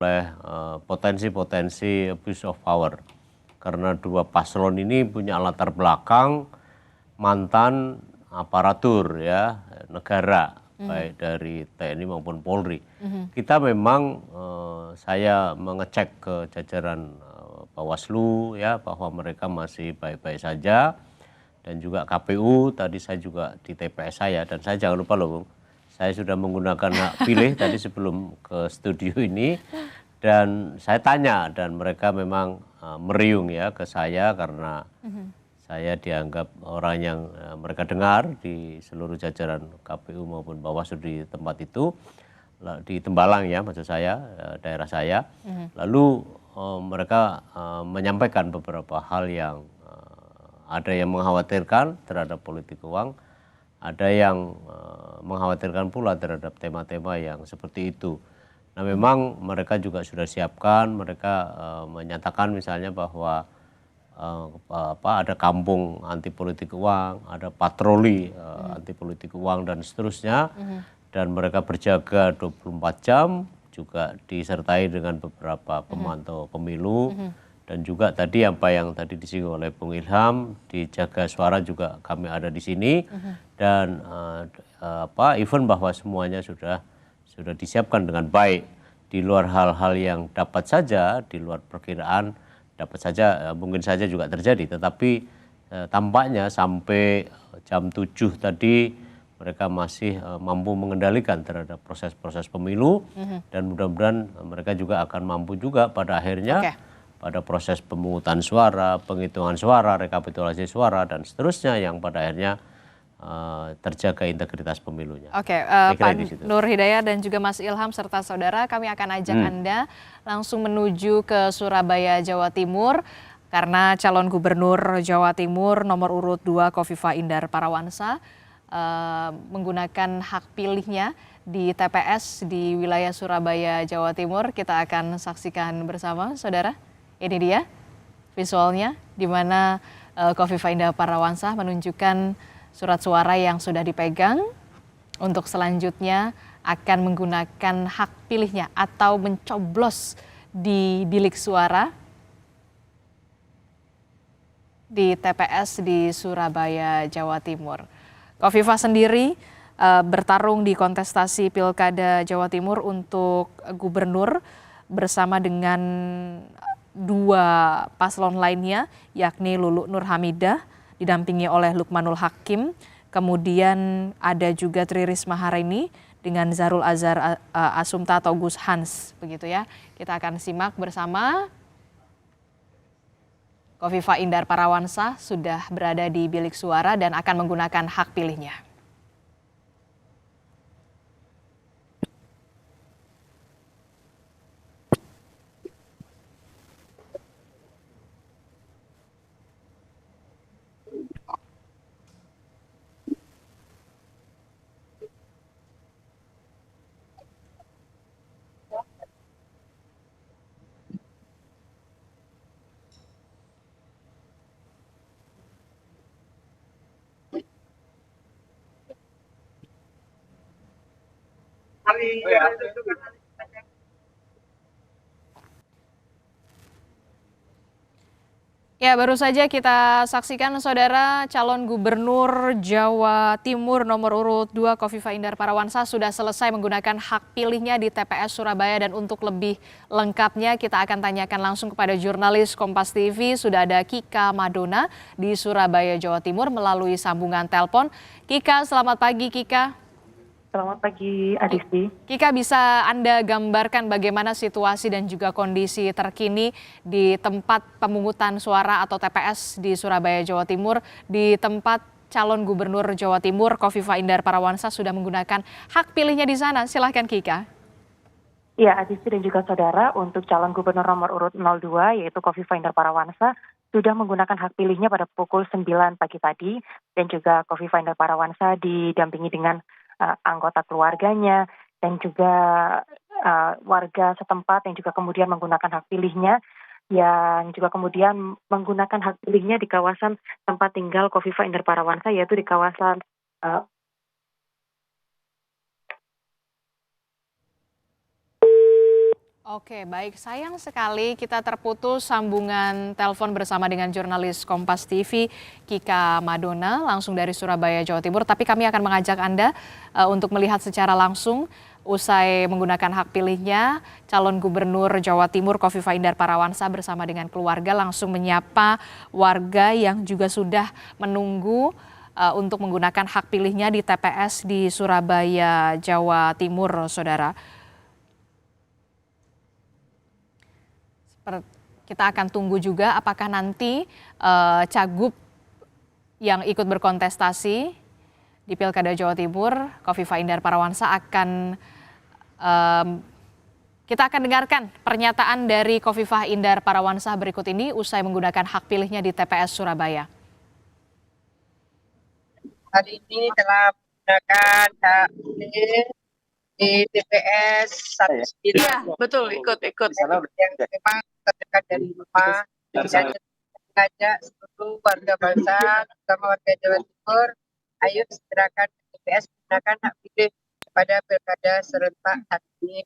oleh potensi-potensi abuse of power. Karena dua paslon ini punya latar belakang mantan aparatur ya negara, baik dari TNI maupun Polri. Kita memang saya mengecek ke jajaran Bawaslu ya bahwa mereka masih baik-baik saja, dan juga KPU. Tadi saya juga di TPS saya, dan saya jangan lupa loh Bung, saya sudah menggunakan hak pilih tadi sebelum ke studio ini, dan saya tanya, dan mereka memang meriung ya ke saya karena saya dianggap orang yang mereka dengar di seluruh jajaran KPU maupun Bawaslu di tempat itu, di Tembalang ya maksud saya, daerah saya. Lalu mereka menyampaikan beberapa hal yang ada yang mengkhawatirkan terhadap politik uang, ada yang mengkhawatirkan pula terhadap tema-tema yang seperti itu. Nah memang mereka juga sudah siapkan, mereka menyatakan misalnya bahwa ada kampung anti politik uang, ada patroli anti politik uang dan seterusnya, dan mereka berjaga 24 jam, juga disertai dengan beberapa pemantau pemilu, dan juga tadi apa yang tadi disinggung oleh Bung Ilham, di Jaga Suara juga kami ada di sini, dan event bahwa semuanya sudah disiapkan dengan baik, di luar hal-hal yang dapat saja, di luar perkiraan, dapat saja mungkin saja juga terjadi, tetapi tampaknya sampai jam 7 tadi mereka masih mampu mengendalikan terhadap proses-proses pemilu, dan mudah-mudahan mereka juga akan mampu juga pada akhirnya pada proses pemungutan suara, penghitungan suara, rekapitulasi suara, dan seterusnya yang pada akhirnya terjaga integritas pemilunya. Oke, Pak Nur Hidayat dan juga Mas Ilham serta saudara, kami akan ajak Anda langsung menuju ke Surabaya, Jawa Timur, karena calon gubernur Jawa Timur nomor urut 2 Khofifah Indar Parawansa menggunakan hak pilihnya di TPS di wilayah Surabaya, Jawa Timur. Kita akan saksikan bersama, saudara. Ini dia visualnya, di mana Khofifah Indar Parawansa menunjukkan surat suara yang sudah dipegang untuk selanjutnya akan menggunakan hak pilihnya atau mencoblos di bilik suara di TPS di Surabaya, Jawa Timur. Khofifah sendiri bertarung di kontestasi Pilkada Jawa Timur untuk gubernur bersama dengan dua paslon lainnya, yakni Lulu Nur Hamidah didampingi oleh Lukmanul Hakim, kemudian ada juga Tri Risma Harini dengan Zarul Azhar Asumta atau Gus Hans, begitu ya. Kita akan simak bersama. Khofifah Indar Parawansa sudah berada di bilik suara dan akan menggunakan hak pilihnya. Ya, baru saja kita saksikan saudara, calon gubernur Jawa Timur nomor urut 2 Khofifah Indar Parawansa sudah selesai menggunakan hak pilihnya di TPS Surabaya, dan untuk lebih lengkapnya kita akan tanyakan langsung kepada jurnalis Kompas TV. Sudah ada Kika Madona di Surabaya, Jawa Timur melalui sambungan telepon. Kika, selamat pagi Kika. Selamat pagi, Adisti. Kika, bisa Anda gambarkan bagaimana situasi dan juga kondisi terkini di tempat pemungutan suara atau TPS di Surabaya, Jawa Timur, di tempat calon gubernur Jawa Timur Khofifah Indar Parawansa sudah menggunakan hak pilihnya di sana. Silahkan Kika. Ya, Adisti dan juga saudara, untuk calon gubernur nomor urut 02 yaitu Khofifah Indar Parawansa sudah menggunakan hak pilihnya pada pukul 9 pagi tadi, dan juga Khofifah Indar Parawansa didampingi dengan anggota keluarganya dan juga warga setempat yang juga kemudian menggunakan hak pilihnya, yang juga kemudian menggunakan hak pilihnya di kawasan tempat tinggal Khofifah Indar Parawansa, yaitu di kawasan Oke, baik. Sayang sekali kita terputus sambungan telepon bersama dengan jurnalis Kompas TV, Kika Madona, langsung dari Surabaya, Jawa Timur. Tapi kami akan mengajak Anda untuk melihat secara langsung usai menggunakan hak pilihnya, calon gubernur Jawa Timur Khofifah Indar Parawansa bersama dengan keluarga langsung menyapa warga yang juga sudah menunggu untuk menggunakan hak pilihnya di TPS di Surabaya, Jawa Timur, Saudara. Kita akan tunggu juga apakah nanti cagup yang ikut berkontestasi di Pilkada Jawa Timur, Khofifah Indar Parawansa kita akan dengarkan pernyataan dari Khofifah Indar Parawansa berikut ini usai menggunakan hak pilihnya di TPS Surabaya. Hari ini telah menggunakan hak pilih di TPS 19. Iya, betul, ikut. Yang memang terdekat dari rumah dan mengajak seluruh warga bangsa, terutama warga Jawa Timur, ayo segerakan ke TPS menggunakan hak pilih pada pilkada serentak hari ini.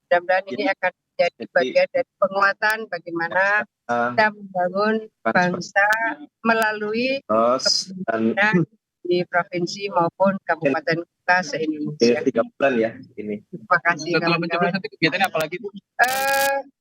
Mudah-mudahan ini akan menjadi bagian dari penguatan bagaimana kita membangun bangsa melalui kepemimpinan di provinsi maupun kabupaten kota se-Indonesia. 3 bulan ya ini. Terima kasih. Setelah mencoblos nanti kegiatannya apa lagi, Bu?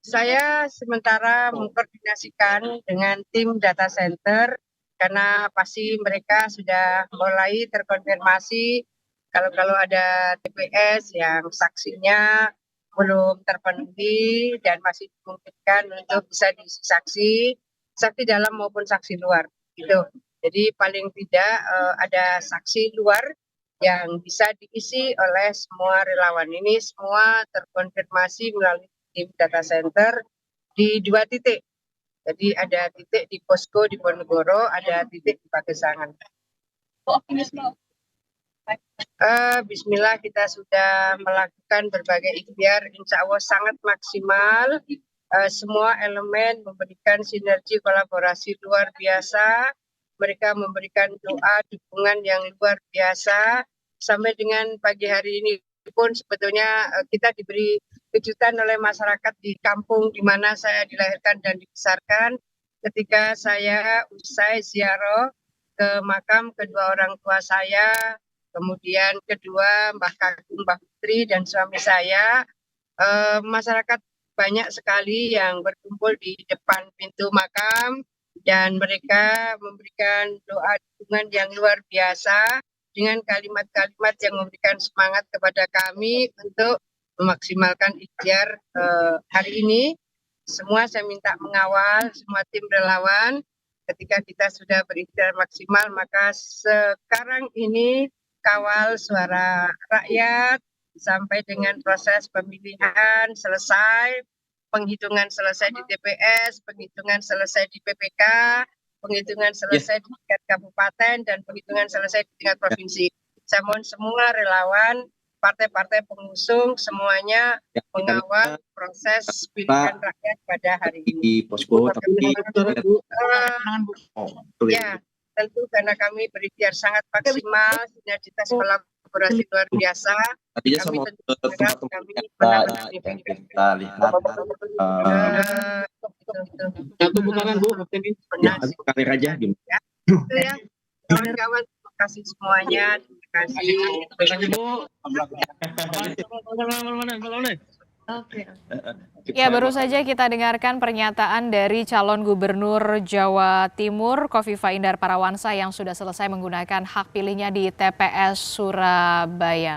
Saya sementara mengkoordinasikan dengan tim data center karena pasti mereka sudah mulai terkonfirmasi kalau ada TPS yang saksinya belum terpenuhi dan masih dimungkinkan untuk bisa diisi saksi dalam maupun saksi luar gitu. Jadi paling tidak ada saksi luar yang bisa diisi oleh semua relawan ini, semua terkonfirmasi melalui tim data center di 2 titik. Jadi ada titik di posko di Ponegoro, ada titik di Pagesangan. Bismillah kita sudah melakukan berbagai ikhtiar, insya Allah sangat maksimal. Semua elemen memberikan sinergi kolaborasi luar biasa. Mereka memberikan doa, dukungan yang luar biasa. Sampai dengan pagi hari ini pun sebetulnya kita diberi kejutan oleh masyarakat di kampung di mana saya dilahirkan dan dibesarkan. Ketika saya usai ziarah ke makam kedua orang tua saya, kemudian kedua Mbah Kakung, Mbah Putri, dan suami saya, masyarakat banyak sekali yang berkumpul di depan pintu makam. Dan mereka memberikan doa dukungan yang luar biasa dengan kalimat-kalimat yang memberikan semangat kepada kami untuk memaksimalkan ikhtiar hari ini. Semua saya minta mengawal, semua tim relawan. Ketika kita sudah berikhtiar maksimal, maka sekarang ini kawal suara rakyat sampai dengan proses pemilihan selesai. Penghitungan selesai di TPS, penghitungan selesai di PPK, penghitungan selesai di tingkat kabupaten, dan penghitungan selesai di tingkat provinsi. Saya mohon semua relawan, partai-partai pengusung, semuanya mengawal proses pilihan rakyat pada hari ini. Di posko tapi ya, tentu karena kami berikhtiar sangat maksimal, sinergitas kolaborasi luar biasa. Tadinya Kami sama tentu berharap kami benar-benar yang kita lihat Satu putaran, Bu. benar. karir aja di Itu ya, kawan-kawan, terima kasih semuanya, terima kasih. Ya, baru saja kita dengarkan pernyataan dari calon gubernur Jawa Timur, Khofifah Indar Parawansa yang sudah selesai menggunakan hak pilihnya di TPS Surabaya.